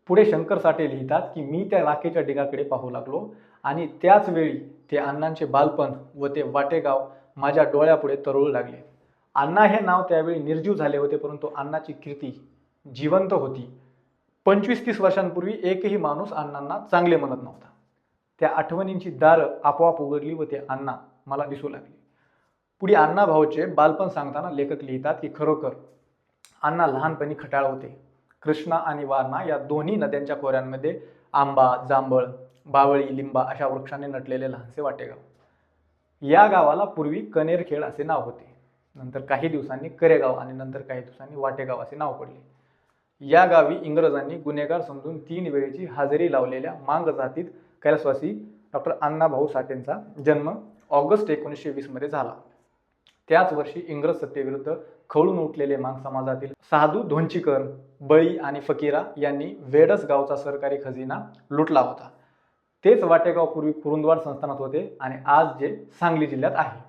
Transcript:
पुढे शंकर साठे लिहितात की मी त्या राखेच्या ढिगाकडे पाहू लागलो आणि त्याच वेळी ते अण्णांचे बालपण व ते वाटेगाव माझ्या डोळ्यापुढे तरळू लागले. अण्णा हे नाव त्यावेळी निर्जीव झाले होते, परंतु अण्णाची कीर्ती जिवंत होती. 25-30 वर्षांपूर्वी एकही माणूस अण्णांना चांगले म्हणत नव्हता. त्या आठवणींची दारं आपोआप उघडली व ते अण्णा मला दिसू लागले. पुढे अण्णा भाऊचे बालपण सांगताना लेखक लिहितात की खरोखर अण्णा लहानपणी खट्याळ होते. कृष्णा आणि वारणा या दोन्ही नद्यांच्या खोऱ्यांमध्ये आंबा, जांभळ, बावळी, लिंबा अशा वृक्षांनी नटलेले लहानसे वाटेगाव. या गावाला पूर्वी कनेरखेड असे नाव होते. नंतर काही दिवसांनी करेगाव आणि नंतर काही दिवसांनी वाटेगाव असे नाव पडले. या गावी इंग्रजांनी गुन्हेगार समजून 3 वेळेची हजेरी लावलेल्या मांग जातीत कैलासवासी डॉक्टर अण्णाभाऊ साठेंचा जन्म ऑगस्ट 1920 मध्ये झाला. त्याच वर्षी इंग्रज सत्तेविरुद्ध खवळून उठलेले मांग समाजातील साधू धोंचीकर, बळी आणि फकीरा यांनी वेडस गावचा सरकारी खजिना लुटला होता. तेच वाटेगाव पूर्वी कुरुंदवाड संस्थानात होते आणि आज जे सांगली जिल्ह्यात आहे.